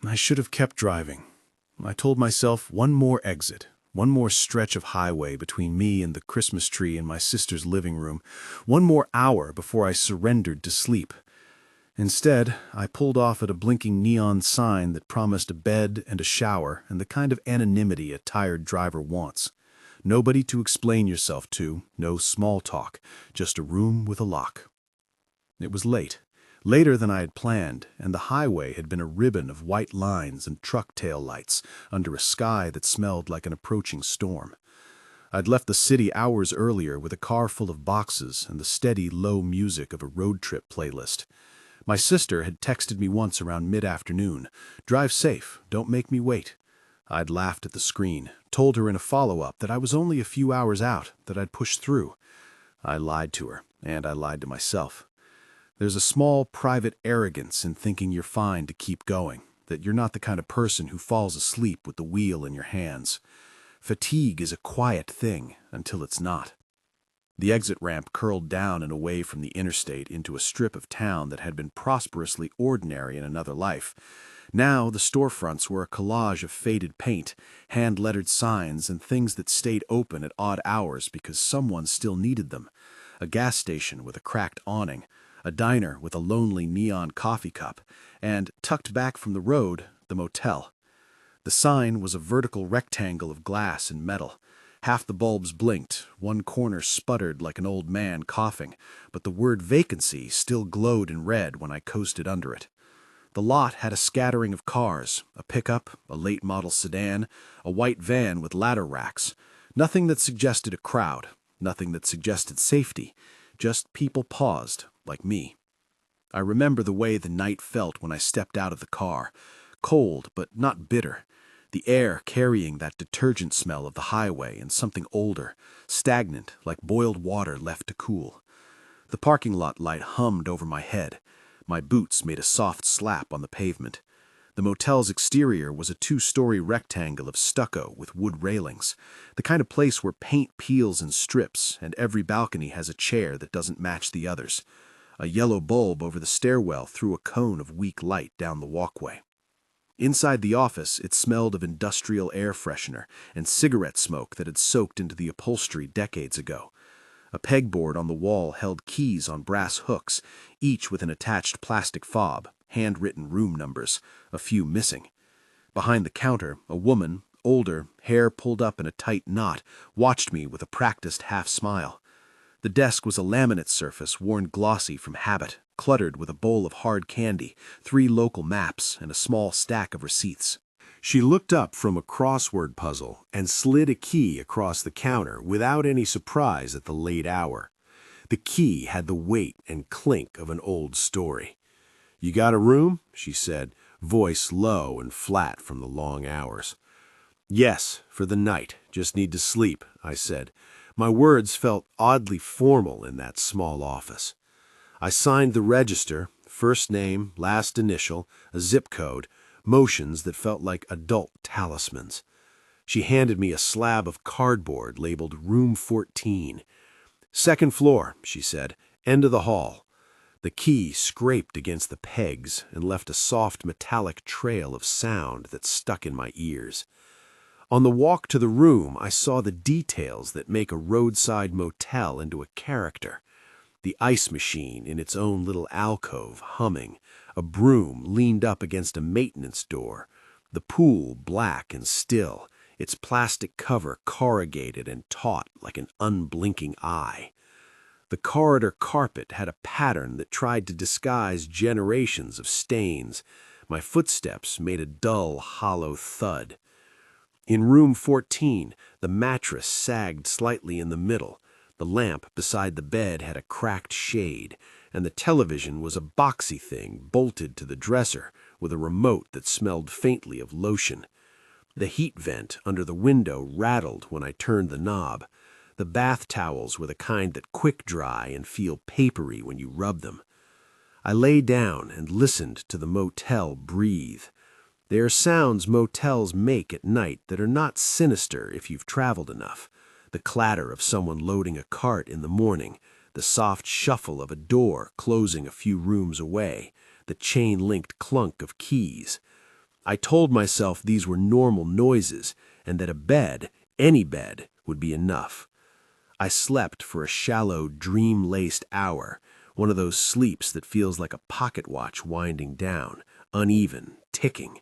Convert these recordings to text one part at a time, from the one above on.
I should have kept driving. I told myself one more exit, one more stretch of highway between me and the Christmas tree in my sister's living room, one more hour before I surrendered to sleep. Instead, I pulled off at a blinking neon sign that promised a bed and a shower and the kind of anonymity a tired driver wants. Nobody to explain yourself to, no small talk, just a room with a lock. It was late. Later than I had planned, and the highway had been a ribbon of white lines and truck tail lights under a sky that smelled like an approaching storm. I'd left the city hours earlier with a car full of boxes and the steady, low music of a road trip playlist. My sister had texted me once around mid-afternoon, "Drive safe, don't make me wait." I'd laughed at the screen, told her in a follow-up that I was only a few hours out, that I'd push through. I lied to her, and I lied to myself. There's a small, private arrogance in thinking you're fine to keep going, that you're not the kind of person who falls asleep with the wheel in your hands. Fatigue is a quiet thing until it's not. The exit ramp curled down and away from the interstate into a strip of town that had been prosperously ordinary in another life. Now the storefronts were a collage of faded paint, hand-lettered signs, and things that stayed open at odd hours because someone still needed them. A gas station with a cracked awning, a diner with a lonely neon coffee cup, and, tucked back from the road, the motel. The sign was a vertical rectangle of glass and metal. Half the bulbs blinked, one corner sputtered like an old man coughing, but the word vacancy still glowed in red when I coasted under it. The lot had a scattering of cars, a pickup, a late-model sedan, a white van with ladder racks. Nothing that suggested a crowd, nothing that suggested safety, just people paused, like me. I remember the way the night felt when I stepped out of the car, cold but not bitter. The air carrying that detergent smell of the highway and something older, stagnant like boiled water left to cool. The parking lot light hummed over my head. My boots made a soft slap on the pavement. The motel's exterior was a 2-story rectangle of stucco with wood railings, the kind of place where paint peels in strips and every balcony has a chair that doesn't match the others. A yellow bulb over the stairwell threw a cone of weak light down the walkway. Inside the office, it smelled of industrial air freshener and cigarette smoke that had soaked into the upholstery decades ago. A pegboard on the wall held keys on brass hooks, each with an attached plastic fob, handwritten room numbers, a few missing. Behind the counter, a woman, older, hair pulled up in a tight knot, watched me with a practiced half-smile. The desk was a laminate surface worn glossy from habit, cluttered with a bowl of hard candy, 3 local maps, and a small stack of receipts. She looked up from a crossword puzzle and slid a key across the counter without any surprise at the late hour. The key had the weight and clink of an old story. "You got a room?" she said, voice low and flat from the long hours. "Yes, for the night. Just need to sleep," I said. My words felt oddly formal in that small office. I signed the register, first name, last initial, a zip code, motions that felt like adult talismans. She handed me a slab of cardboard labeled Room 14. "Second floor," she said, "end of the hall." The key scraped against the pegs and left a soft metallic trail of sound that stuck in my ears. On the walk to the room, I saw the details that make a roadside motel into a character. The ice machine in its own little alcove humming, a broom leaned up against a maintenance door, the pool black and still, its plastic cover corrugated and taut like an unblinking eye. The corridor carpet had a pattern that tried to disguise generations of stains. My footsteps made a dull, hollow thud. In room 14, the mattress sagged slightly in the middle, the lamp beside the bed had a cracked shade, and the television was a boxy thing bolted to the dresser with a remote that smelled faintly of lotion. The heat vent under the window rattled when I turned the knob. The bath towels were the kind that quick-dry and feel papery when you rub them. I lay down and listened to the motel breathe. There are sounds motels make at night that are not sinister if you've traveled enough. The clatter of someone loading a cart in the morning, the soft shuffle of a door closing a few rooms away, the chain-linked clunk of keys. I told myself these were normal noises and that a bed, any bed, would be enough. I slept for a shallow, dream-laced hour, one of those sleeps that feels like a pocket watch winding down, uneven, ticking.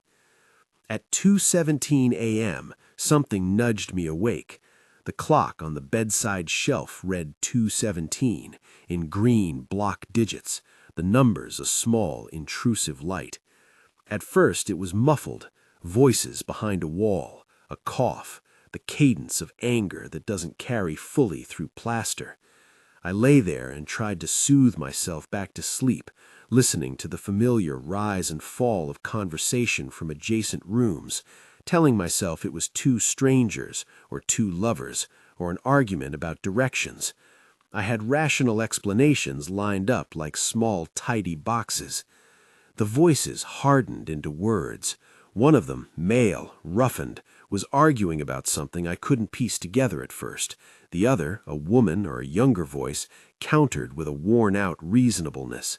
At 2:17 a.m., something nudged me awake. The clock on the bedside shelf read 2:17 in green block digits, the numbers a small, intrusive light. At first it was muffled, voices behind a wall, a cough, the cadence of anger that doesn't carry fully through plaster. I lay there and tried to soothe myself back to sleep, listening to the familiar rise and fall of conversation from adjacent rooms, telling myself it was two strangers or two lovers or an argument about directions. I had rational explanations lined up like small, tidy boxes. The voices hardened into words. One of them, male, roughened, was arguing about something I couldn't piece together at first. The other, a woman or a younger voice, countered with a worn-out reasonableness.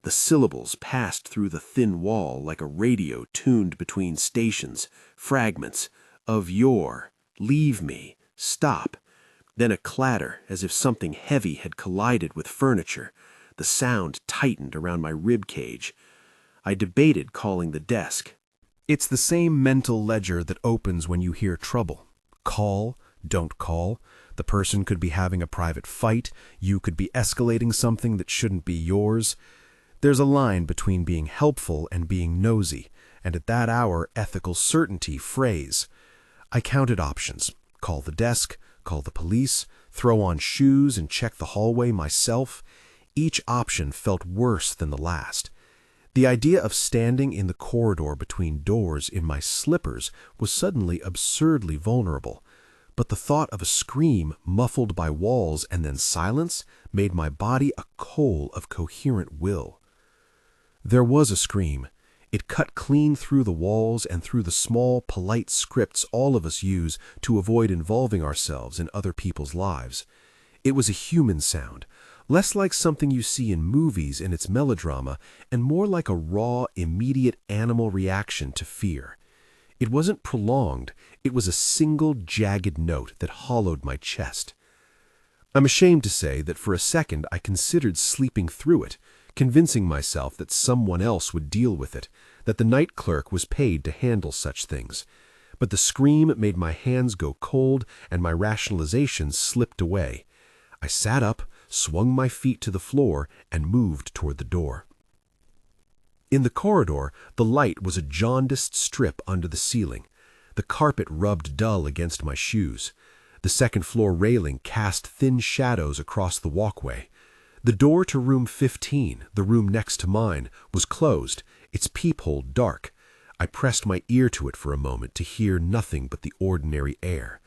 The syllables passed through the thin wall like a radio tuned between stations, fragments, of yore, leave me, stop. Then a clatter as if something heavy had collided with furniture. The sound tightened around my rib cage. I debated calling the desk. It's the same mental ledger that opens when you hear trouble. Call, don't call. The person could be having a private fight. You could be escalating something that shouldn't be yours. There's a line between being helpful and being nosy, and at that hour, ethical certainty frays. I counted options. Call the desk, call the police, throw on shoes and check the hallway myself. Each option felt worse than the last. The idea of standing in the corridor between doors in my slippers was suddenly absurdly vulnerable, but the thought of a scream muffled by walls and then silence made my body a coal of coherent will. There was a scream. It cut clean through the walls and through the small, polite scripts all of us use to avoid involving ourselves in other people's lives. It was a human sound, less like something you see in movies in its melodrama, and more like a raw, immediate animal reaction to fear. It wasn't prolonged, it was a single, jagged note that hollowed my chest. I'm ashamed to say that for a second I considered sleeping through it, convincing myself that someone else would deal with it, that the night clerk was paid to handle such things. But the scream made my hands go cold and my rationalizations slipped away. I sat up, swung my feet to the floor, and moved toward the door. In the corridor, the light was a jaundiced strip under the ceiling. The carpet rubbed dull against my shoes. The second-floor railing cast thin shadows across the walkway. The door to room 15, the room next to mine, was closed, its peephole dark. I pressed my ear to it for a moment to hear nothing but the ordinary air.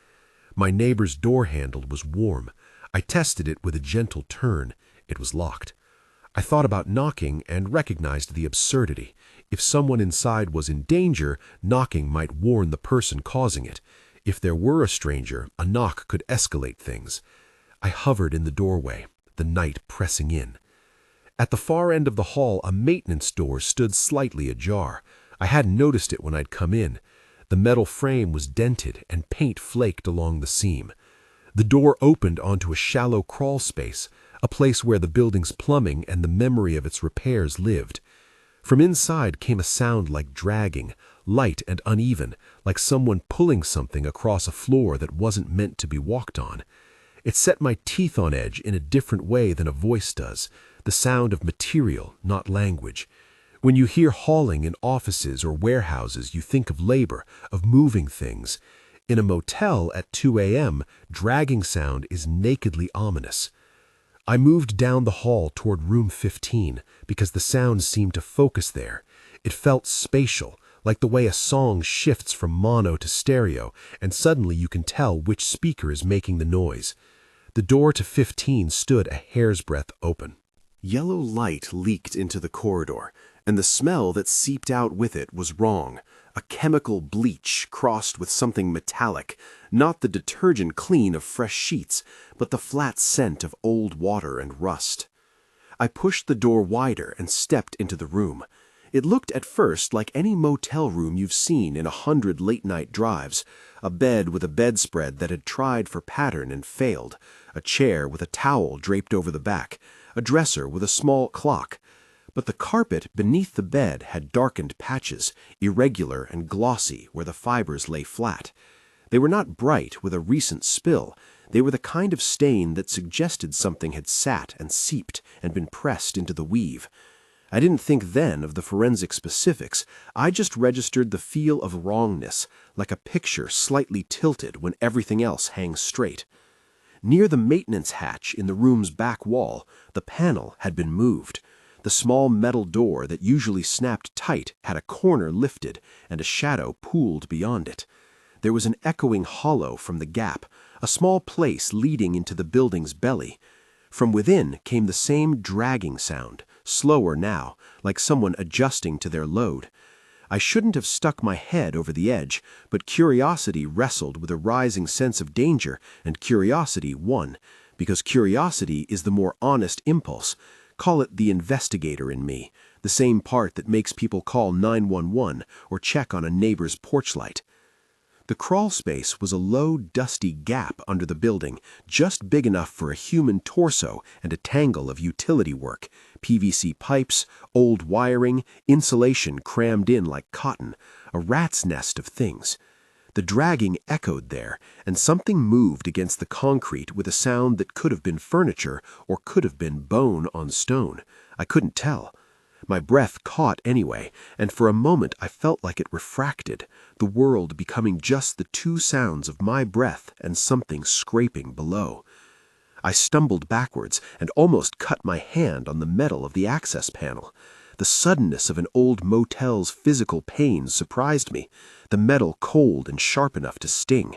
My neighbor's door handle was warm. I tested it with a gentle turn. It was locked. I thought about knocking and recognized the absurdity. If someone inside was in danger, knocking might warn the person causing it. If there were a stranger, a knock could escalate things. I hovered in the doorway, the night pressing in. At the far end of the hall, a maintenance door stood slightly ajar. I hadn't noticed it when I'd come in. The metal frame was dented and paint flaked along the seam. The door opened onto a shallow crawl space, a place where the building's plumbing and the memory of its repairs lived. From inside came a sound like dragging, light and uneven, like someone pulling something across a floor that wasn't meant to be walked on. It set my teeth on edge in a different way than a voice does, the sound of material, not language. When you hear hauling in offices or warehouses, you think of labor, of moving things. In a motel at 2 a.m., dragging sound is nakedly ominous. I moved down the hall toward room 15 because the sound seemed to focus there. It felt spatial, like the way a song shifts from mono to stereo, and suddenly you can tell which speaker is making the noise. The door to 15 stood a hair's breadth open. Yellow light leaked into the corridor, and the smell that seeped out with it was wrong. A chemical bleach crossed with something metallic, not the detergent clean of fresh sheets, but the flat scent of old water and rust. I pushed the door wider and stepped into the room. It looked at first like any motel room you've seen in 100 late-night drives. A bed with a bedspread that had tried for pattern and failed, a chair with a towel draped over the back, a dresser with a small clock. But the carpet beneath the bed had darkened patches, irregular and glossy where the fibers lay flat. They were not bright with a recent spill. They were the kind of stain that suggested something had sat and seeped and been pressed into the weave. I didn't think then of the forensic specifics. I just registered the feel of wrongness, like a picture slightly tilted when everything else hangs straight. Near the maintenance hatch in the room's back wall, the panel had been moved. The small metal door that usually snapped tight had a corner lifted and a shadow pooled beyond it. There was an echoing hollow from the gap, a small place leading into the building's belly. From within came the same dragging sound, slower now, like someone adjusting to their load. I shouldn't have stuck my head over the edge, but curiosity wrestled with a rising sense of danger, and curiosity won, because curiosity is the more honest impulse. Call it the investigator in me, the same part that makes people call 911 or check on a neighbor's porch light. The crawl space was a low, dusty gap under the building, just big enough for a human torso and a tangle of utility work, PVC pipes, old wiring, insulation crammed in like cotton, a rat's nest of things. The dragging echoed there, and something moved against the concrete with a sound that could have been furniture or could have been bone on stone. I couldn't tell. My breath caught anyway, and for a moment I felt like it refracted, the world becoming just the two sounds of my breath and something scraping below. I stumbled backwards and almost cut my hand on the metal of the access panel. The suddenness of an old motel's physical pain surprised me, the metal cold and sharp enough to sting.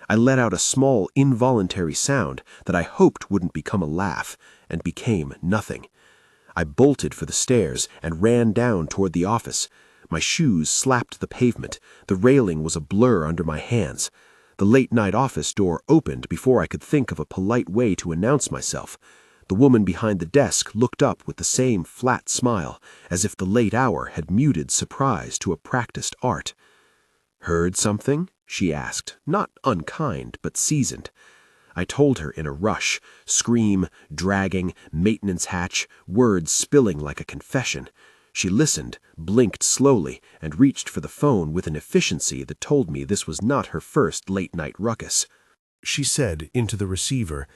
I let out a small, involuntary sound that I hoped wouldn't become a laugh, and became nothing. I bolted for the stairs and ran down toward the office. My shoes slapped the pavement. The railing was a blur under my hands. The late-night office door opened before I could think of a polite way to announce myself. The woman behind the desk looked up with the same flat smile, as if the late hour had muted surprise to a practiced art. "Heard something?" she asked, not unkind, but seasoned. I told her in a rush, scream, dragging, maintenance hatch, words spilling like a confession. She listened, blinked slowly, and reached for the phone with an efficiency that told me this was not her first late-night ruckus. She said into the receiver,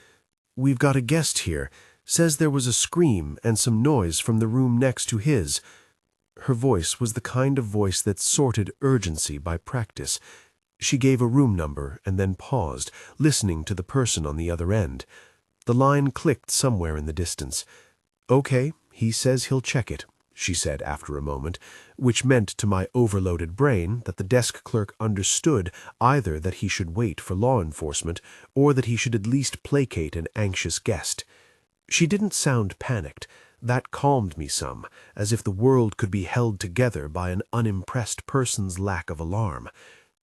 "We've got a guest here. Says there was a scream and some noise from the room next to his." Her voice was the kind of voice that sorted urgency by practice. She gave a room number and then paused, listening to the person on the other end. The line clicked somewhere in the distance. "Okay, he says he'll check it," she said after a moment, which meant to my overloaded brain that the desk clerk understood either that he should wait for law enforcement or that he should at least placate an anxious guest. She didn't sound panicked. That calmed me some, as if the world could be held together by an unimpressed person's lack of alarm.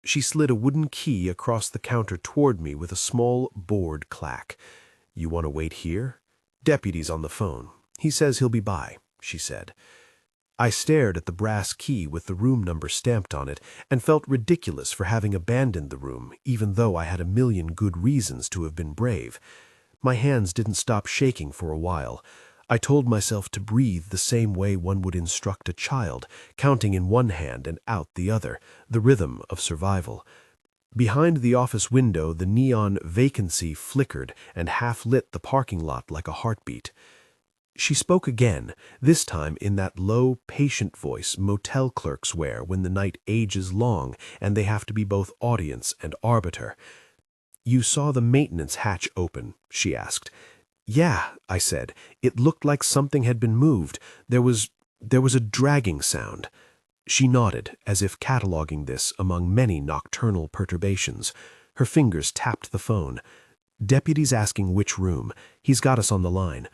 She slid a wooden key across the counter toward me with a small board clack. "You want to wait here? Deputy's on the phone. He says he'll be by," she said. I stared at the brass key with the room number stamped on it and felt ridiculous for having abandoned the room, even though I had a million good reasons to have been brave. My hands didn't stop shaking for a while. I told myself to breathe the same way one would instruct a child, counting in one hand and out the other, the rhythm of survival. Behind the office window, the neon vacancy flickered and half-lit the parking lot like a heartbeat. She spoke again, this time in that low, patient voice motel clerks wear when the night ages long and they have to be both audience and arbiter. "You saw the maintenance hatch open?" she asked. "Yeah," I said. "It looked like something had been moved. There was a dragging sound." She nodded, as if cataloging this among many nocturnal perturbations. Her fingers tapped the phone. "Deputy's asking which room. He's got us on the line."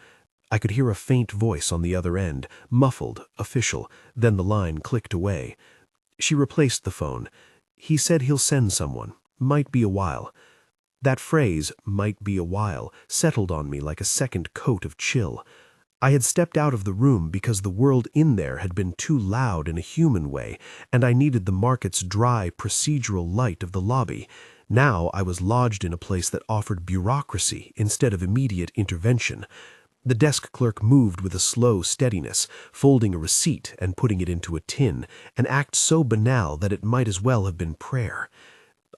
I could hear a faint voice on the other end, muffled, official, then the line clicked away. She replaced the phone. "He said he'll send someone. Might be a while." That phrase, "might be a while," settled on me like a second coat of chill. I had stepped out of the room because the world in there had been too loud in a human way, and I needed the market's dry, procedural light of the lobby. Now I was lodged in a place that offered bureaucracy instead of immediate intervention. The desk clerk moved with a slow steadiness, folding a receipt and putting it into a tin, an act so banal that it might as well have been prayer.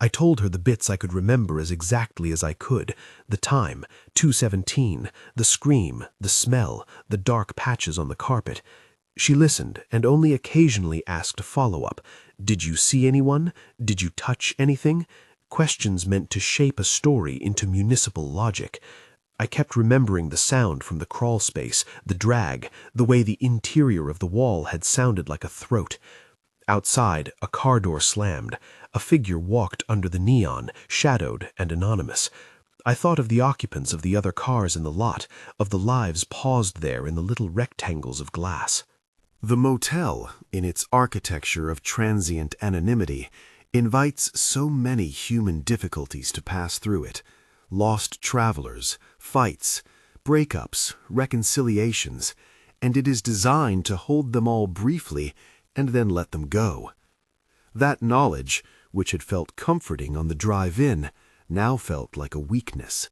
I told her the bits I could remember as exactly as I could: the time, 2:17, the scream, the smell, the dark patches on the carpet. She listened and only occasionally asked a follow-up. Did you see anyone? Did you touch anything? Questions meant to shape a story into municipal logic. I kept remembering the sound from the crawl space, the drag, the way the interior of the wall had sounded like a throat. Outside, a car door slammed. A figure walked under the neon, shadowed and anonymous. I thought of the occupants of the other cars in the lot, of the lives paused there in the little rectangles of glass. The motel, in its architecture of transient anonymity, invites so many human difficulties to pass through it. Lost travelers, fights, breakups, reconciliations, and it is designed to hold them all briefly and then let them go. That knowledge, which had felt comforting on the drive in, now felt like a weakness.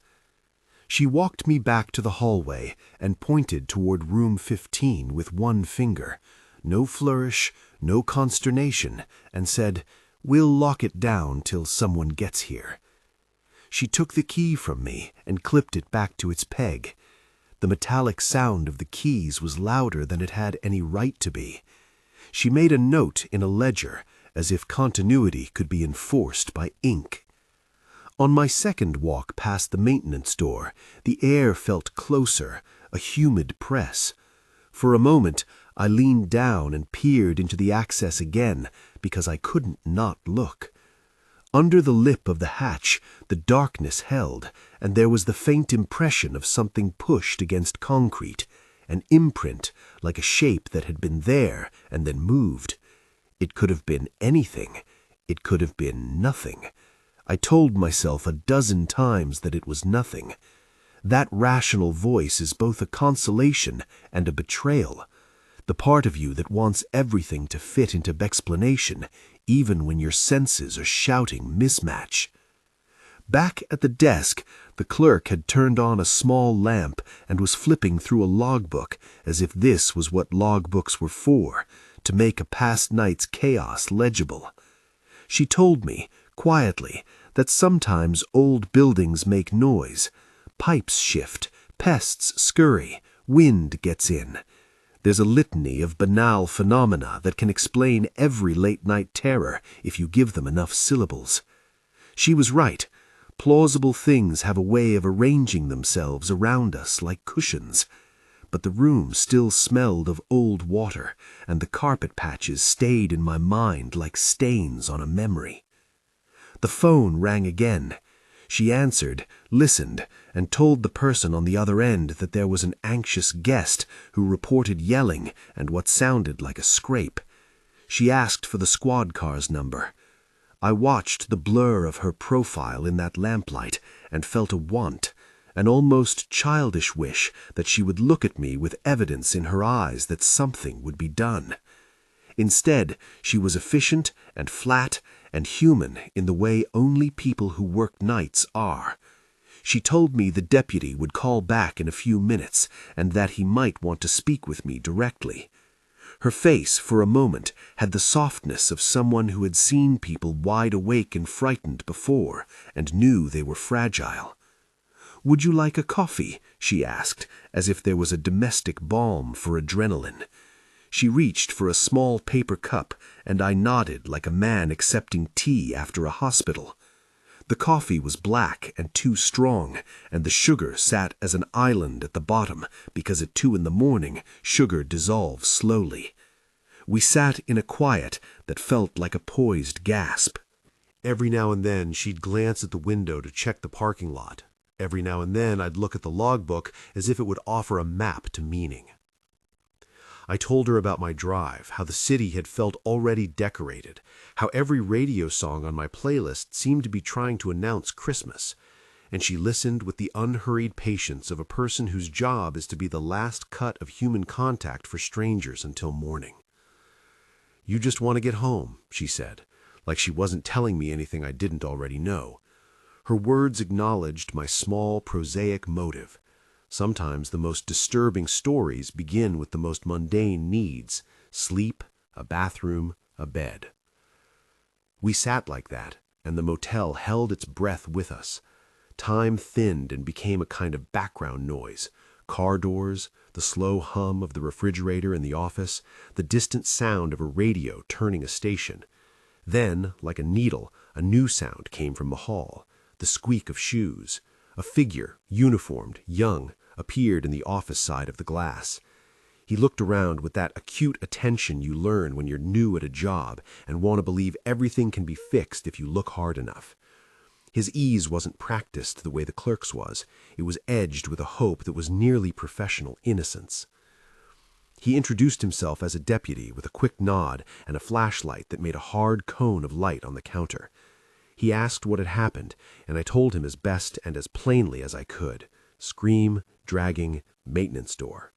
She walked me back to the hallway and pointed toward room 15 with one finger. No flourish, no consternation, and said, "We'll lock it down till someone gets here." She took the key from me and clipped it back to its peg. The metallic sound of the keys was louder than it had any right to be. She made a note in a ledger, as if continuity could be enforced by ink. On my second walk past the maintenance door, the air felt closer, a humid press. For a moment, I leaned down and peered into the access again, because I couldn't not look. Under the lip of the hatch, the darkness held, and there was the faint impression of something pushed against concrete, an imprint like a shape that had been there and then moved. It could have been anything. It could have been nothing. I told myself a dozen times that it was nothing. That rational voice is both a consolation and a betrayal. The part of you that wants everything to fit into explanation, even when your senses are shouting mismatch. Back at the desk, the clerk had turned on a small lamp and was flipping through a logbook as if this was what logbooks were for, to make a past night's chaos legible. She told me, quietly, that sometimes old buildings make noise. Pipes shift, pests scurry, wind gets in. There's a litany of banal phenomena that can explain every late-night terror if you give them enough syllables. She was right. Plausible things have a way of arranging themselves around us like cushions. But the room still smelled of old water, and the carpet patches stayed in my mind like stains on a memory. The phone rang again. She answered, listened, and told the person on the other end that there was an anxious guest who reported yelling and what sounded like a scrape. She asked for the squad car's number. I watched the blur of her profile in that lamplight and felt a want, an almost childish wish that she would look at me with evidence in her eyes that something would be done. Instead, she was efficient and flat and human in the way only people who work nights are. She told me the deputy would call back in a few minutes and that he might want to speak with me directly. Her face, for a moment, had the softness of someone who had seen people wide awake and frightened before and knew they were fragile. "Would you like a coffee?" she asked, as if there was a domestic balm for adrenaline. She reached for a small paper cup, and I nodded like a man accepting tea after a hospital. The coffee was black and too strong, and the sugar sat as an island at the bottom because at 2 a.m. sugar dissolves slowly. We sat in a quiet that felt like a poised gasp. Every now and then she'd glance at the window to check the parking lot. Every now and then I'd look at the logbook as if it would offer a map to meaning. I told her about my drive, how the city had felt already decorated, how every radio song on my playlist seemed to be trying to announce Christmas. and she listened with the unhurried patience of a person whose job is to be the last cut of human contact for strangers until morning. "You just want to get home," she said, like she wasn't telling me anything I didn't already know. Her words acknowledged my small, prosaic motive. Sometimes the most disturbing stories begin with the most mundane needs: sleep, a bathroom, a bed. We sat like that, and the motel held its breath with us. Time thinned and became a kind of background noise. Car doors, the slow hum of the refrigerator in the office, the distant sound of a radio turning a station. Then, like a needle, a new sound came from the hall, the squeak of shoes. A figure, uniformed, young, appeared in the office side of the glass. He looked around with that acute attention you learn when you're new at a job and want to believe everything can be fixed if you look hard enough. His ease wasn't practiced the way the clerk's was. It was edged with a hope that was nearly professional innocence. He introduced himself as a deputy with a quick nod and a flashlight that made a hard cone of light on the counter. He asked what had happened, and I told him as best and as plainly as I could. Scream, dragging, maintenance door.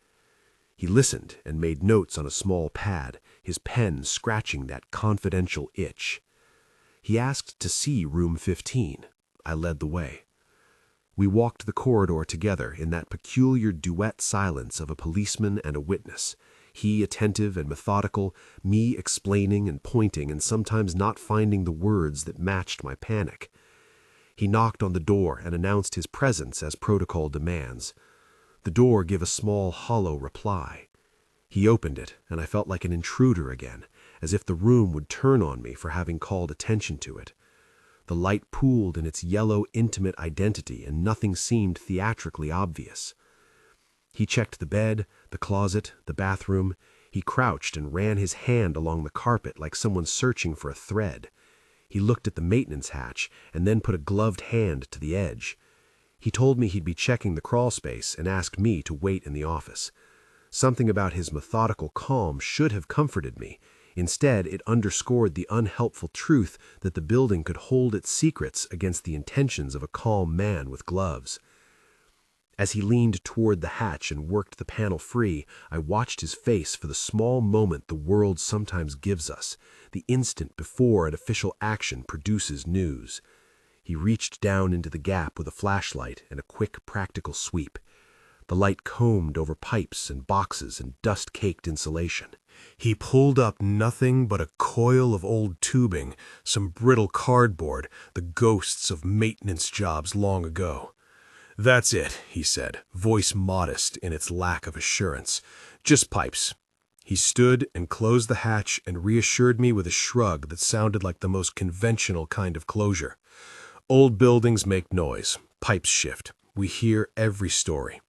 He listened and made notes on a small pad, his pen scratching that confidential itch. He asked to see room 15. I led the way. We walked the corridor together in that peculiar duet silence of a policeman and a witness, he attentive and methodical, me explaining and pointing and sometimes not finding the words that matched my panic. He knocked on the door and announced his presence as protocol demands. The door gave a small, hollow reply. He opened it, and I felt like an intruder again, as if the room would turn on me for having called attention to it. The light pooled in its yellow, intimate identity, and nothing seemed theatrically obvious. He checked the bed, the closet, the bathroom. He crouched and ran his hand along the carpet like someone searching for a thread. He looked at the maintenance hatch and then put a gloved hand to the edge. He told me he'd be checking the crawl space and asked me to wait in the office. Something about his methodical calm should have comforted me. Instead, it underscored the unhelpful truth that the building could hold its secrets against the intentions of a calm man with gloves. As he leaned toward the hatch and worked the panel free, I watched his face for the small moment the world sometimes gives us, the instant before an official action produces news. He reached down into the gap with a flashlight and a quick, practical sweep. The light combed over pipes and boxes and dust-caked insulation. He pulled up nothing but a coil of old tubing, some brittle cardboard, the ghosts of maintenance jobs long ago. "That's it," he said, voice modest in its lack of assurance. "Just pipes." He stood and closed the hatch and reassured me with a shrug that sounded like the most conventional kind of closure. "Old buildings make noise. Pipes shift. We hear every story."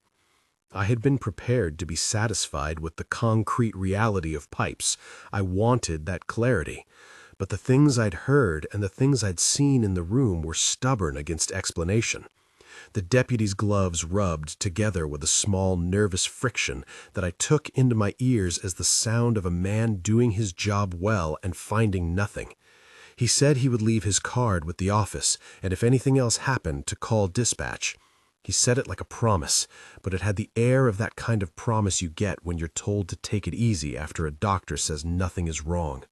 I had been prepared to be satisfied with the concrete reality of pipes. I wanted that clarity. But the things I'd heard and the things I'd seen in the room were stubborn against explanation. The deputy's gloves rubbed together with a small nervous friction that I took into my ears as the sound of a man doing his job well and finding nothing. He said he would leave his card with the office, and if anything else happened, to call dispatch. He said it like a promise, but it had the air of that kind of promise you get when you're told to take it easy after a doctor says nothing is wrong.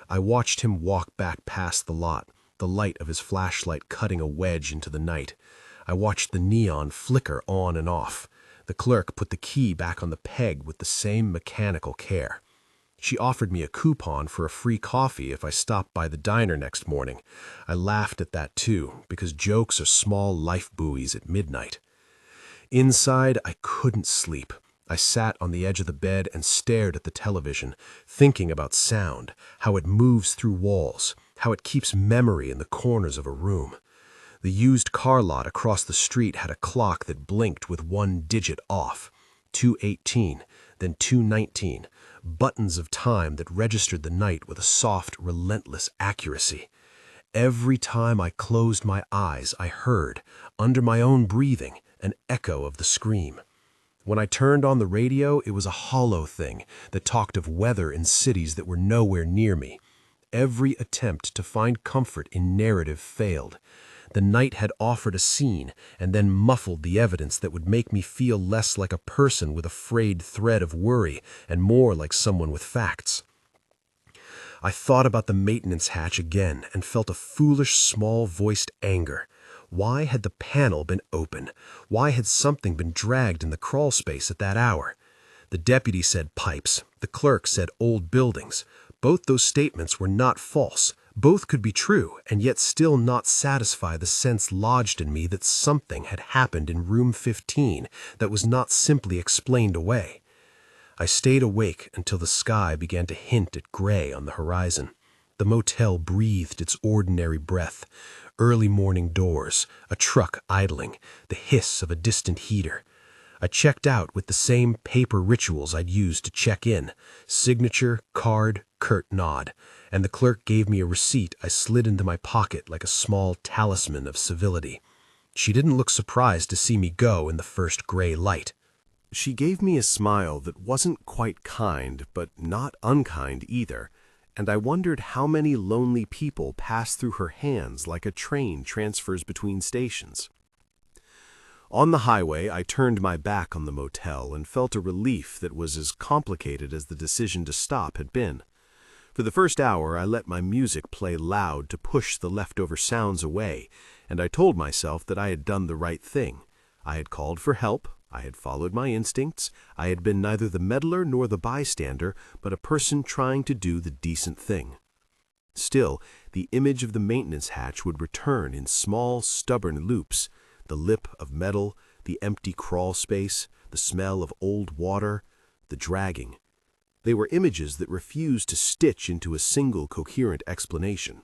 I watched him walk back past the lot, the light of his flashlight cutting a wedge into the night. I watched the neon flicker on and off. The clerk put the key back on the peg with the same mechanical care. She offered me a coupon for a free coffee if I stopped by the diner next morning. I laughed at that too, because jokes are small life buoys at midnight. Inside, I couldn't sleep. I sat on the edge of the bed and stared at the television, thinking about sound, how it moves through walls, how it keeps memory in the corners of a room. The used car lot across the street had a clock that blinked with one digit off. 2:18, then 2:19. Buttons of time that registered the night with a soft, relentless accuracy. Every time I closed my eyes, I heard, under my own breathing, an echo of the scream. When I turned on the radio, it was a hollow thing that talked of weather in cities that were nowhere near me. Every attempt to find comfort in narrative failed. The night had offered a scene, and then muffled the evidence that would make me feel less like a person with a frayed thread of worry and more like someone with facts. I thought about the maintenance hatch again and felt a foolish, small-voiced anger. Why had the panel been open? Why had something been dragged in the crawl space at that hour? The deputy said pipes. The clerk said old buildings. Both those statements were not false. Both could be true, and yet still not satisfy the sense lodged in me that something had happened in room 15 that was not simply explained away. I stayed awake until the sky began to hint at gray on the horizon. The motel breathed its ordinary breath. Early morning doors, a truck idling, the hiss of a distant heater. I checked out with the same paper rituals I'd used to check in. Signature, card, curt nod. And the clerk gave me a receipt I slid into my pocket like a small talisman of civility. She didn't look surprised to see me go in the first gray light. She gave me a smile that wasn't quite kind, but not unkind either, and I wondered how many lonely people passed through her hands like a train transfers between stations. On the highway, I turned my back on the motel and felt a relief that was as complicated as the decision to stop had been. For the first hour, I let my music play loud to push the leftover sounds away, and I told myself that I had done the right thing. I had called for help, I had followed my instincts, I had been neither the meddler nor the bystander, but a person trying to do the decent thing. Still, the image of the maintenance hatch would return in small, stubborn loops. The lip of metal, the empty crawl space, the smell of old water, the dragging. They were images that refused to stitch into a single coherent explanation.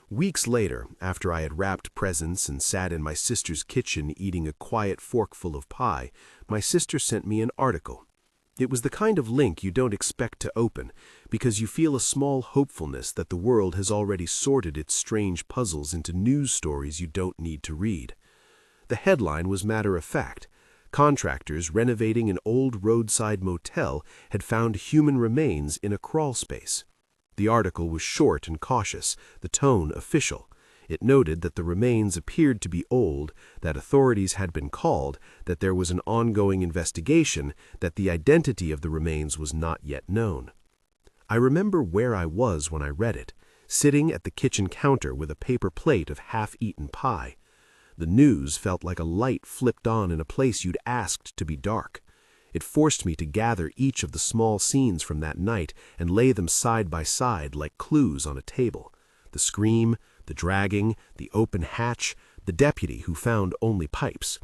Weeks later, after I had wrapped presents and sat in my sister's kitchen eating a quiet forkful of pie, my sister sent me an article. It was the kind of link you don't expect to open, because you feel a small hopefulness that the world has already sorted its strange puzzles into news stories you don't need to read. The headline was matter-of-fact. Contractors renovating an old roadside motel had found human remains in a crawl space. The article was short and cautious, the tone official. It noted that the remains appeared to be old, that authorities had been called, that there was an ongoing investigation, that the identity of the remains was not yet known. I remember where I was when I read it, sitting at the kitchen counter with a paper plate of half-eaten pie. The news felt like a light flipped on in a place you'd asked to be dark. It forced me to gather each of the small scenes from that night and lay them side by side like clues on a table. The scream, the dragging, the open hatch, the deputy who found only pipes.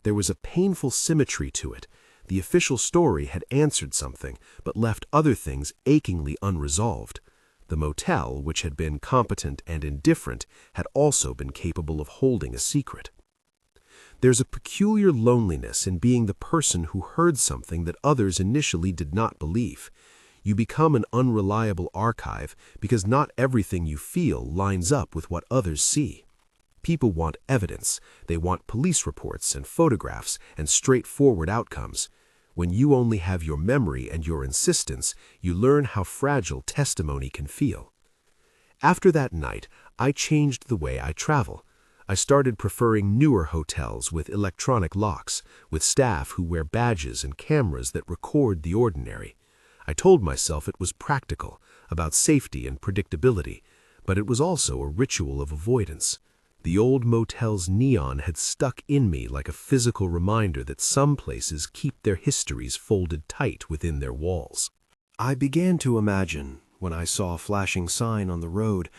There was a painful symmetry to it. The official story had answered something, but left other things achingly unresolved. The motel, which had been competent and indifferent, had also been capable of holding a secret. There's a peculiar loneliness in being the person who heard something that others initially did not believe. You become an unreliable archive because not everything you feel lines up with what others see. People want evidence. They want police reports and photographs and straightforward outcomes. When you only have your memory and your insistence, you learn how fragile testimony can feel. After that night, I changed the way I travel. I started preferring newer hotels with electronic locks, with staff who wear badges and cameras that record the ordinary. I told myself it was practical, about safety and predictability, but it was also a ritual of avoidance. The old motel's neon had stuck in me like a physical reminder that some places keep their histories folded tight within their walls. I began to imagine, when I saw a flashing sign on the road,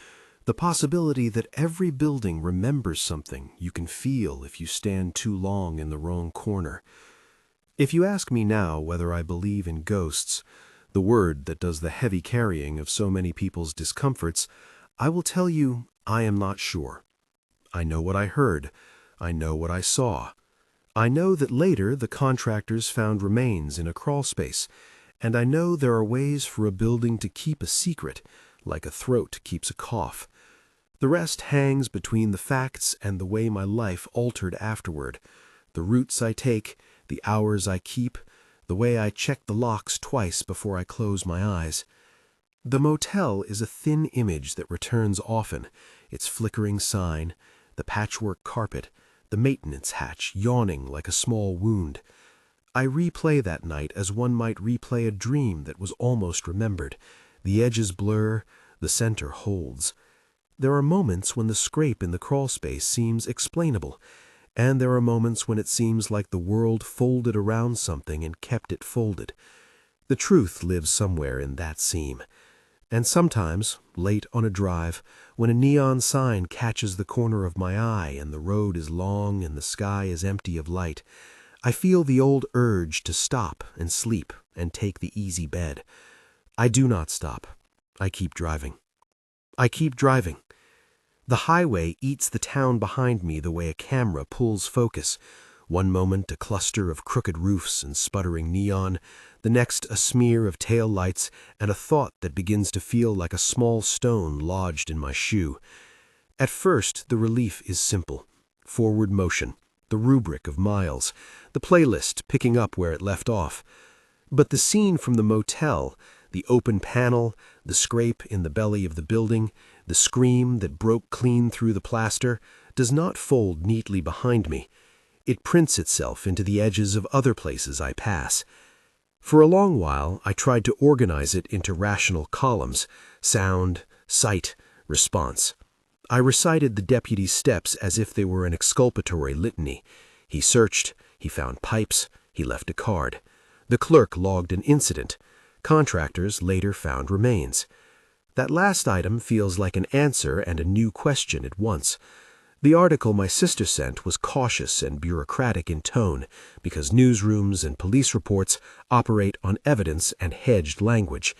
the possibility that every building remembers something you can feel if you stand too long in the wrong corner. If you ask me now whether I believe in ghosts, the word that does the heavy carrying of so many people's discomforts, I will tell you I am not sure. I know what I heard. I know what I saw. I know that later the contractors found remains in a crawl space, and I know there are ways for a building to keep a secret, like a throat keeps a cough. The rest hangs between the facts and the way my life altered afterward, the routes I take, the hours I keep, the way I check the locks twice before I close my eyes. The motel is a thin image that returns often, its flickering sign, the patchwork carpet, the maintenance hatch yawning like a small wound. I replay that night as one might replay a dream that was almost remembered. The edges blur, the center holds. There are moments when the scrape in the crawl space seems explainable, and there are moments when it seems like the world folded around something and kept it folded. The truth lives somewhere in that seam. And sometimes, late on a drive, when a neon sign catches the corner of my eye and the road is long and the sky is empty of light, I feel the old urge to stop and sleep and take the easy bed. I do not stop. I keep driving. I keep driving. The highway eats the town behind me the way a camera pulls focus. One moment a cluster of crooked roofs and sputtering neon, the next a smear of tail lights and a thought that begins to feel like a small stone lodged in my shoe. At first the relief is simple. Forward motion, the rubric of miles, the playlist picking up where it left off. But the scene from the motel, the open panel, the scrape in the belly of the building, the scream that broke clean through the plaster, does not fold neatly behind me. It prints itself into the edges of other places I pass. For a long while, I tried to organize it into rational columns: sound, sight, response. I recited the deputy's steps as if they were an exculpatory litany. He searched, he found pipes, he left a card. The clerk logged an incident. Contractors later found remains. That last item feels like an answer and a new question at once. The article my sister sent was cautious and bureaucratic in tone, because newsrooms and police reports operate on evidence and hedged language.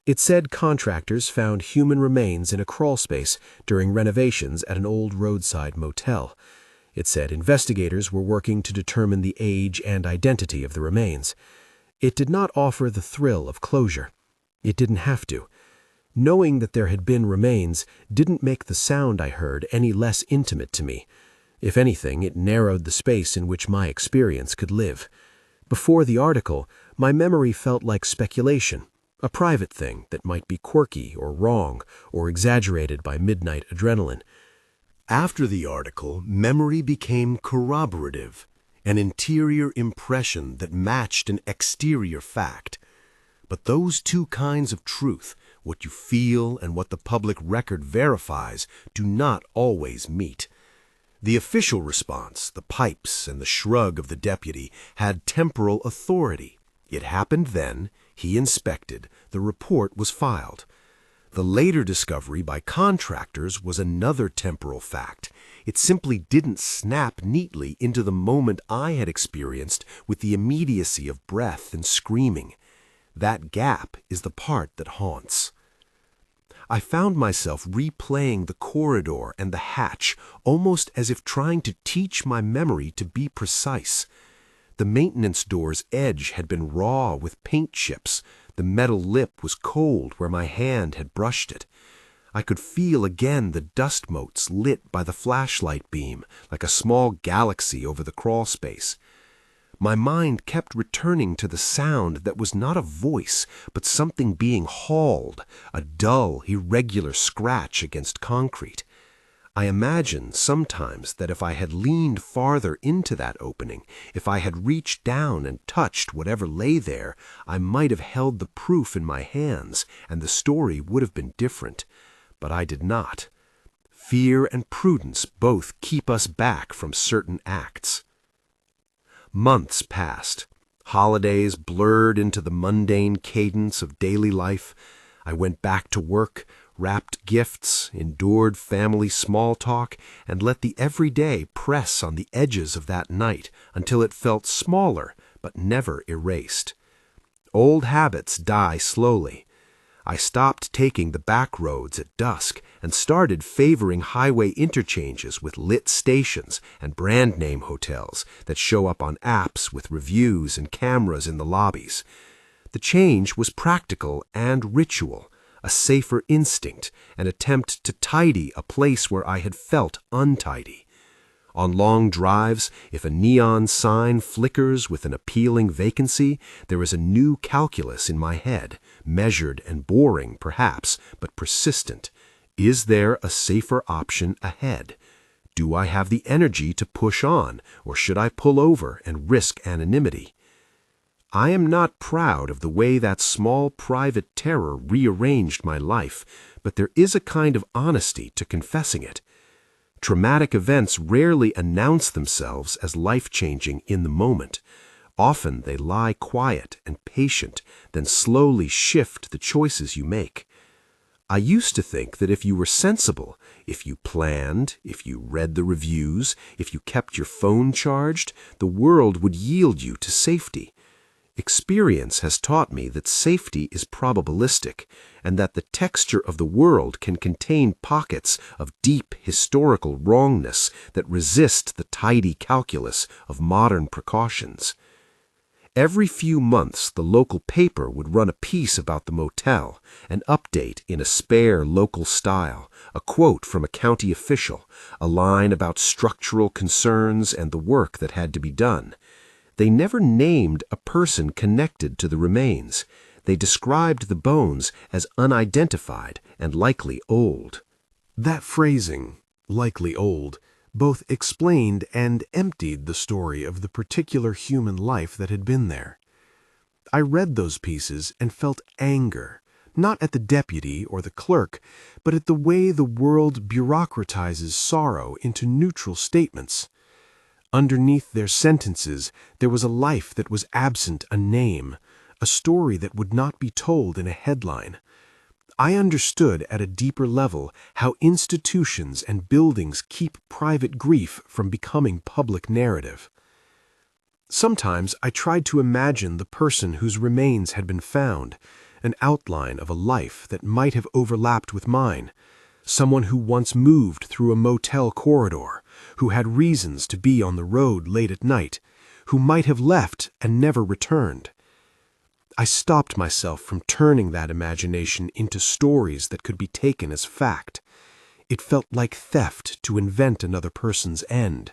It said contractors found human remains in a crawlspace during renovations at an old roadside motel. It said investigators were working to determine the age and identity of the remains. It did not offer the thrill of closure. It didn't have to. Knowing that there had been remains didn't make the sound I heard any less intimate to me. If anything, it narrowed the space in which my experience could live. Before the article, my memory felt like speculation, a private thing that might be quirky or wrong or exaggerated by midnight adrenaline. After the article, memory became corroborative, an interior impression that matched an exterior fact. But those two kinds of truth, what you feel and what the public record verifies, do not always meet. The official response, the pipes and the shrug of the deputy, had temporal authority. It happened then, he inspected, the report was filed. The later discovery by contractors was another temporal fact. It simply didn't snap neatly into the moment I had experienced with the immediacy of breath and screaming. That gap is the part that haunts. I found myself replaying the corridor and the hatch, almost as if trying to teach my memory to be precise. The maintenance door's edge had been raw with paint chips. The metal lip was cold where my hand had brushed it. I could feel again the dust motes lit by the flashlight beam, like a small galaxy over the crawl space. My mind kept returning to the sound that was not a voice, but something being hauled, a dull, irregular scratch against concrete. I imagined sometimes that if I had leaned farther into that opening, if I had reached down and touched whatever lay there, I might have held the proof in my hands, and the story would have been different. But I did not. Fear and prudence both keep us back from certain acts. Months passed. Holidays blurred into the mundane cadence of daily life. I went back to work, wrapped gifts, endured family small talk, and let the everyday press on the edges of that night until it felt smaller but never erased. Old habits die slowly. I stopped taking the back roads at dusk and started favoring highway interchanges with lit stations and brand name hotels that show up on apps with reviews and cameras in the lobbies. The change was practical and ritual, a safer instinct, an attempt to tidy a place where I had felt untidy. On long drives, if a neon sign flickers with an appealing vacancy, there is a new calculus in my head, measured and boring perhaps, but persistent. Is there a safer option ahead? Do I have the energy to push on, or should I pull over and risk anonymity? I am not proud of the way that small private terror rearranged my life, but there is a kind of honesty to confessing it. Traumatic events rarely announce themselves as life-changing in the moment. Often they lie quiet and patient, then slowly shift the choices you make. I used to think that if you were sensible, if you planned, if you read the reviews, if you kept your phone charged, the world would yield you to safety. Experience has taught me that safety is probabilistic, and that the texture of the world can contain pockets of deep historical wrongness that resist the tidy calculus of modern precautions. Every few months, the local paper would run a piece about the motel, an update in a spare local style, a quote from a county official, a line about structural concerns and the work that had to be done. They never named a person connected to the remains. They described the bones as unidentified and likely old. That phrasing, likely old, both explained and emptied the story of the particular human life that had been there. I read those pieces and felt anger, not at the deputy or the clerk, but at the way the world bureaucratizes sorrow into neutral statements. Underneath their sentences, there was a life that was absent a name, a story that would not be told in a headline. I understood at a deeper level how institutions and buildings keep private grief from becoming public narrative. Sometimes I tried to imagine the person whose remains had been found, an outline of a life that might have overlapped with mine, someone who once moved through a motel corridor, who had reasons to be on the road late at night, who might have left and never returned. I stopped myself from turning that imagination into stories that could be taken as fact. It felt like theft to invent another person's end.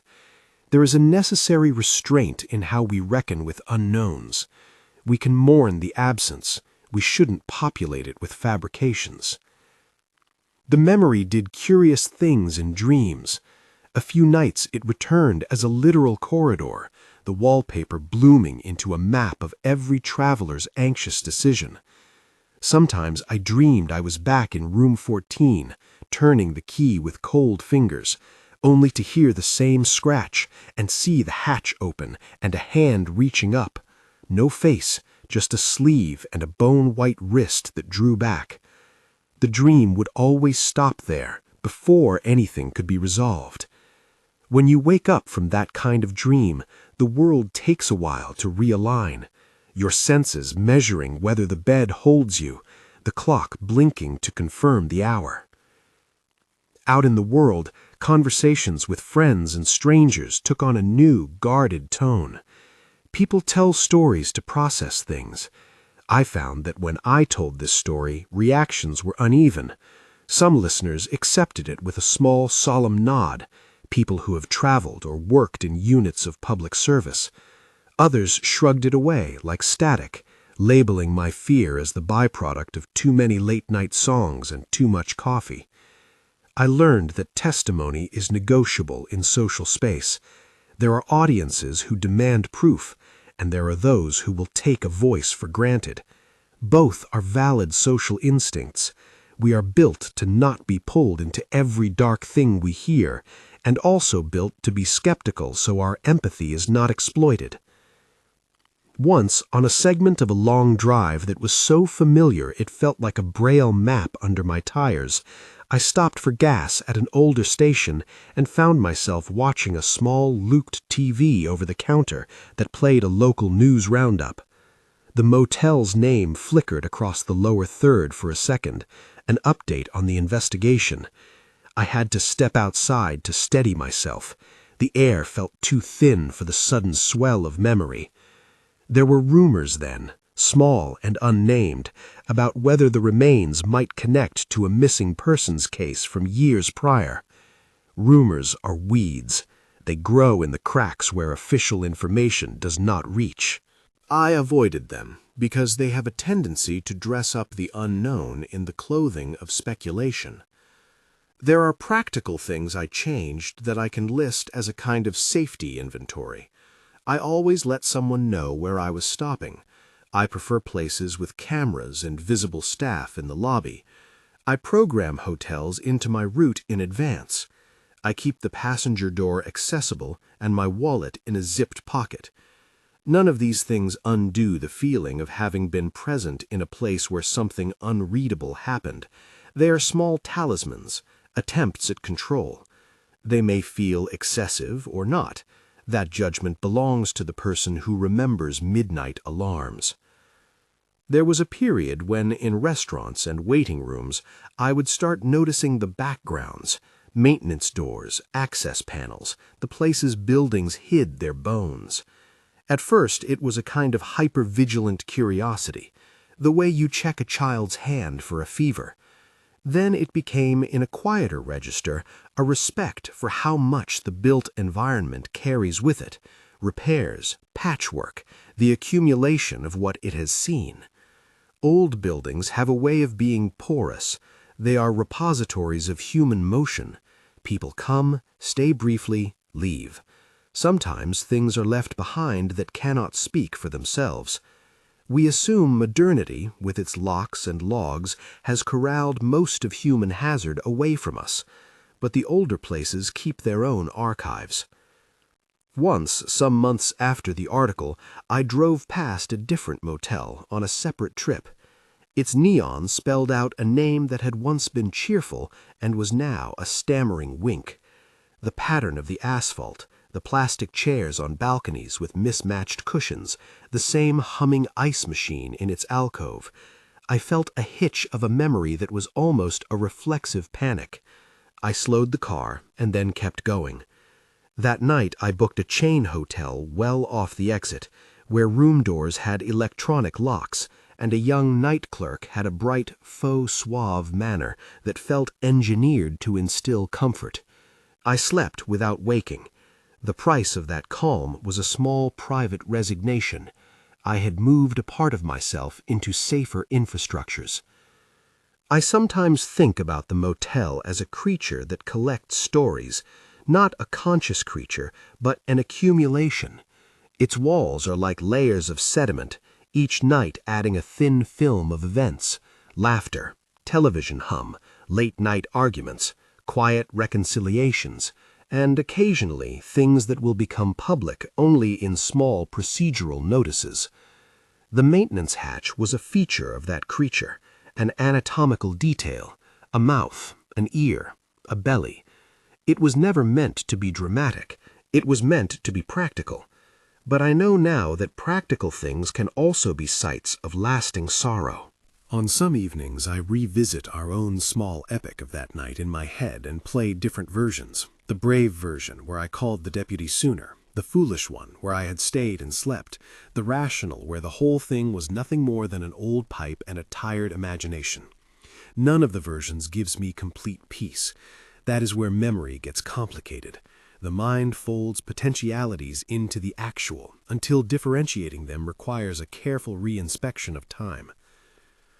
There is a necessary restraint in how we reckon with unknowns. We can mourn the absence. We shouldn't populate it with fabrications. The memory did curious things in dreams. A few nights it returned as a literal corridor, the wallpaper blooming into a map of every traveler's anxious decision. Sometimes I dreamed I was back in room 14, turning the key with cold fingers, only to hear the same scratch and see the hatch open and a hand reaching up. No face, just a sleeve and a bone-white wrist that drew back. The dream would always stop there, before anything could be resolved. When you wake up from that kind of dream, the world takes a while to realign, your senses measuring whether the bed holds you, the clock blinking to confirm the hour. Out in the world, conversations with friends and strangers took on a new, guarded tone. People tell stories to process things. I found that when I told this story, reactions were uneven. Some listeners accepted it with a small, solemn nod, people who have traveled or worked in units of public service. Others shrugged it away like static, labeling my fear as the byproduct of too many late-night songs and too much coffee. I learned that testimony is negotiable in social space. There are audiences who demand proof, and there are those who will take a voice for granted. Both are valid social instincts. We are built to not be pulled into every dark thing we hear, and also built to be skeptical so our empathy is not exploited. Once, on a segment of a long drive that was so familiar it felt like a braille map under my tires, I stopped for gas at an older station and found myself watching a small looped TV over the counter that played a local news roundup. The motel's name flickered across the lower third for a second, an update on the investigation. I had to step outside to steady myself. The air felt too thin for the sudden swell of memory. There were rumors then, small and unnamed, about whether the remains might connect to a missing persons case from years prior. Rumors are weeds. They grow in the cracks where official information does not reach. I avoided them because they have a tendency to dress up the unknown in the clothing of speculation. There are practical things I changed that I can list as a kind of safety inventory. I always let someone know where I was stopping. I prefer places with cameras and visible staff in the lobby. I program hotels into my route in advance. I keep the passenger door accessible and my wallet in a zipped pocket. None of these things undo the feeling of having been present in a place where something unreadable happened. They are small talismans, attempts at control. They may feel excessive or not. That judgment belongs to the person who remembers midnight alarms. There was a period when, in restaurants and waiting rooms, I would start noticing the backgrounds, maintenance doors, access panels, the places buildings hid their bones. At first, it was a kind of hyper-vigilant curiosity, the way you check a child's hand for a fever. Then it became, in a quieter register, a respect for how much the built environment carries with it, repairs, patchwork, the accumulation of what it has seen. Old buildings have a way of being porous. They are repositories of human motion. People come, stay briefly, leave. Sometimes things are left behind that cannot speak for themselves. We assume modernity, with its locks and logs, has corralled most of human hazard away from us, but the older places keep their own archives. Once, some months after the article, I drove past a different motel on a separate trip. Its neon spelled out a name that had once been cheerful and was now a stammering wink. The pattern of the asphalt, the plastic chairs on balconies with mismatched cushions, the same humming ice machine in its alcove. I felt a hitch of a memory that was almost a reflexive panic. I slowed the car and then kept going. That night I booked a chain hotel well off the exit, where room doors had electronic locks, and a young night clerk had a bright, faux suave manner that felt engineered to instill comfort. I slept without waking. The price of that calm was a small private resignation. I had moved a part of myself into safer infrastructures. I sometimes think about the motel as a creature that collects stories, not a conscious creature, but an accumulation. Its walls are like layers of sediment, each night adding a thin film of events, laughter, television hum, late-night arguments, quiet reconciliations, and occasionally things that will become public only in small procedural notices. The maintenance hatch was a feature of that creature, an anatomical detail, a mouth, an ear, a belly. It was never meant to be dramatic. It was meant to be practical. But I know now that practical things can also be sites of lasting sorrow. On some evenings, I revisit our own small epic of that night in my head and play different versions. The brave version, where I called the deputy sooner. The foolish one, where I had stayed and slept. The rational, where the whole thing was nothing more than an old pipe and a tired imagination. None of the versions gives me complete peace. That is where memory gets complicated. The mind folds potentialities into the actual, until differentiating them requires a careful reinspection of time.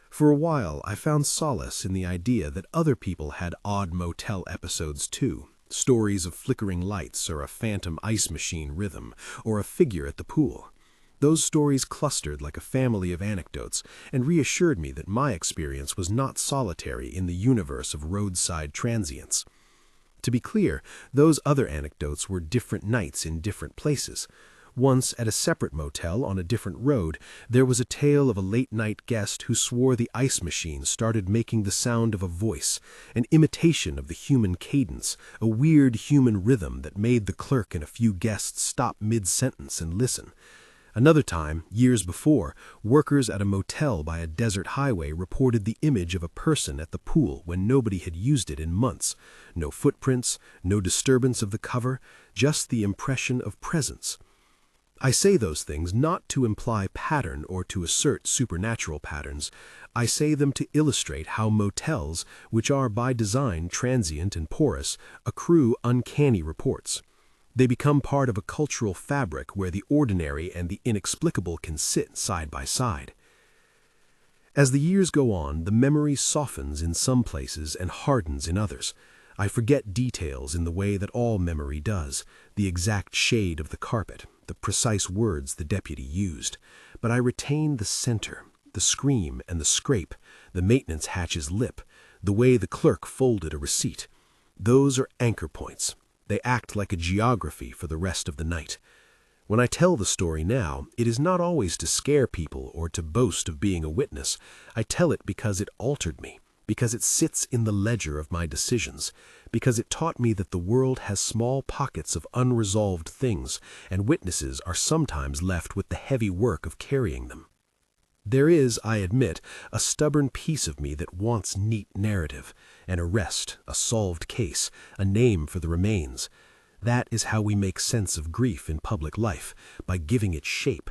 For a while, I found solace in the idea that other people had odd motel episodes too. Stories of flickering lights, or a phantom ice machine rhythm, or a figure at the pool. Those stories clustered like a family of anecdotes and reassured me that my experience was not solitary in the universe of roadside transients. To be clear, those other anecdotes were different nights in different places. Once, at a separate motel on a different road, there was a tale of a late-night guest who swore the ice machine started making the sound of a voice, an imitation of the human cadence, a weird human rhythm that made the clerk and a few guests stop mid-sentence and listen. Another time, years before, workers at a motel by a desert highway reported the image of a person at the pool when nobody had used it in months. No footprints, no disturbance of the cover, just the impression of presence. I say those things not to imply pattern or to assert supernatural patterns. I say them to illustrate how motels, which are by design transient and porous, accrue uncanny reports. They become part of a cultural fabric where the ordinary and the inexplicable can sit side by side. As the years go on, the memory softens in some places and hardens in others. I forget details in the way that all memory does, the exact shade of the carpet, the precise words the deputy used, but I retain the center, the scream and the scrape, the maintenance hatch's lip, the way the clerk folded a receipt. Those are anchor points. They act like a geography for the rest of the night. When I tell the story now, it is not always to scare people or to boast of being a witness. I tell it because it altered me, because it sits in the ledger of my decisions, because it taught me that the world has small pockets of unresolved things, and witnesses are sometimes left with the heavy work of carrying them. There is, I admit, a stubborn piece of me that wants neat narrative, an arrest, a solved case, a name for the remains. That is how we make sense of grief in public life, by giving it shape.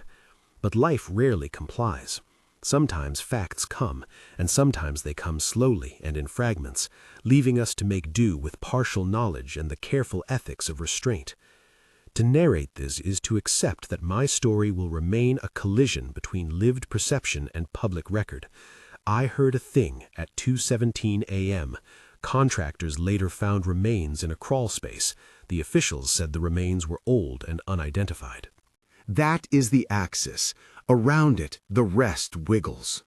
But life rarely complies. Sometimes facts come, and sometimes they come slowly and in fragments, leaving us to make do with partial knowledge and the careful ethics of restraint. To narrate this is to accept that my story will remain a collision between lived perception and public record. I heard a thing at 2:17 a.m. Contractors later found remains in a crawl space. The officials said the remains were old and unidentified. That is the axis. Around it, the rest wiggles.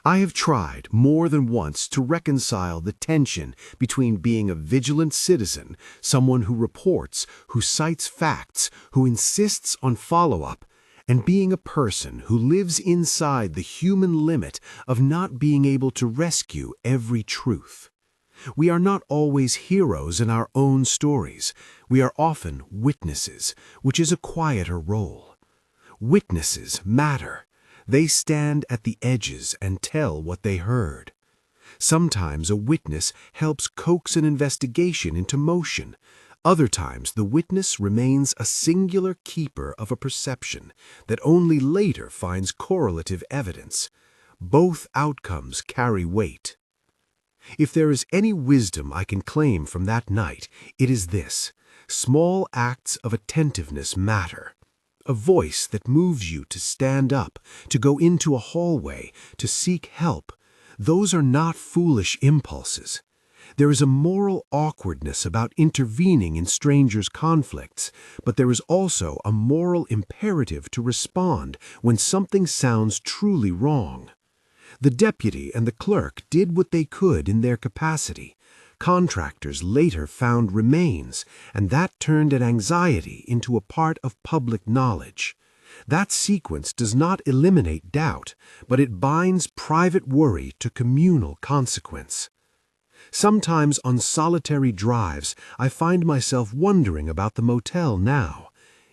I have tried more than once to reconcile the tension between being a vigilant citizen, someone who reports, who cites facts, who insists on follow-up, and being a person who lives inside the human limit of not being able to rescue every truth. We are not always heroes in our own stories. We are often witnesses, which is a quieter role. Witnesses matter. They stand at the edges and tell what they heard. Sometimes a witness helps coax an investigation into motion. Other times the witness remains a singular keeper of a perception that only later finds correlative evidence. Both outcomes carry weight. If there is any wisdom I can claim from that night, it is this: small acts of attentiveness matter. A voice that moves you to stand up, to go into a hallway, to seek help. Those are not foolish impulses. There is a moral awkwardness about intervening in strangers' conflicts, but there is also a moral imperative to respond when something sounds truly wrong. The deputy and the clerk did what they could in their capacity. Contractors later found remains, and that turned an anxiety into a part of public knowledge. That sequence does not eliminate doubt, but it binds private worry to communal consequence. Sometimes on solitary drives, I find myself wondering about the motel now.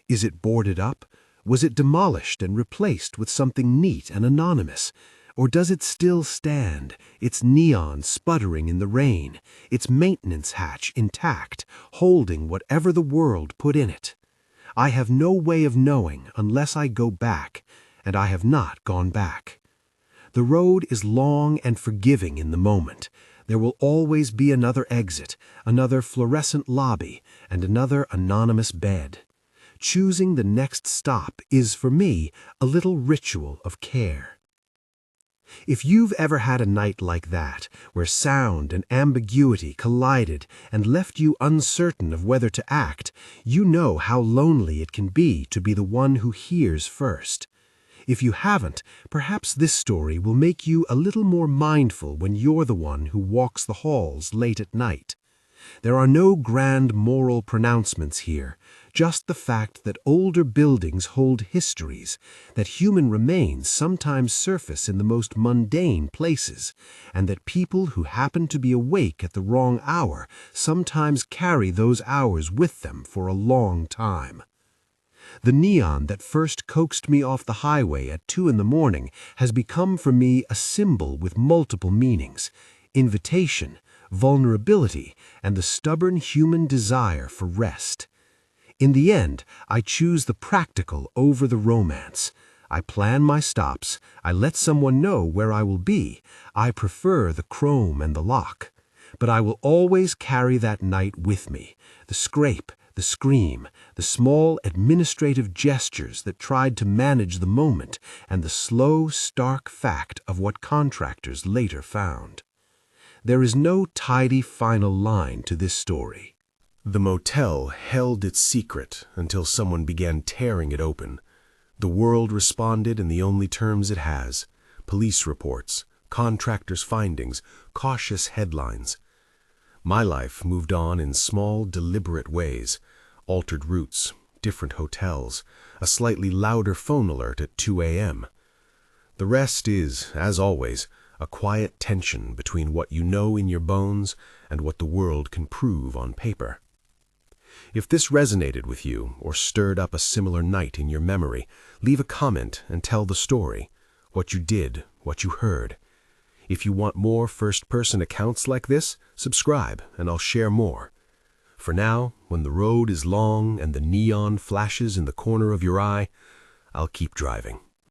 Is it boarded up? Was it demolished and replaced with something neat and anonymous? Or does it still stand, its neon sputtering in the rain, its maintenance hatch intact, holding whatever the world put in it? I have no way of knowing unless I go back, and I have not gone back. The road is long and forgiving in the moment. There will always be another exit, another fluorescent lobby, and another anonymous bed. Choosing the next stop is, for me, a little ritual of care. If you've ever had a night like that, where sound and ambiguity collided and left you uncertain of whether to act, you know how lonely it can be to be the one who hears first. If you haven't, perhaps this story will make you a little more mindful when you're the one who walks the halls late at night. There are no grand moral pronouncements here, just the fact that older buildings hold histories, that human remains sometimes surface in the most mundane places, and that people who happen to be awake at the wrong hour sometimes carry those hours with them for a long time. The neon that first coaxed me off the highway at 2 in the morning has become for me a symbol with multiple meanings: invitation, vulnerability, and the stubborn human desire for rest. In the end, I choose the practical over the romance. I plan my stops. I let someone know where I will be. I prefer the chrome and the lock. But I will always carry that night with me, the scrape, the scream, the small administrative gestures that tried to manage the moment, and the slow, stark fact of what contractors later found. there is no tidy final line to this story. The motel held its secret until someone began tearing it open. The world responded in the only terms it has: police reports, contractors' findings, cautious headlines. My life moved on in small, deliberate ways: altered routes, different hotels, a slightly louder phone alert at 2 a.m. The rest is, as always, a quiet tension between what you know in your bones and what the world can prove on paper. If this resonated with you or stirred up a similar night in your memory, leave a comment and tell the story, what you did, what you heard. If you want more first-person accounts like this, subscribe and I'll share more. For now, when the road is long and the neon flashes in the corner of your eye, I'll keep driving.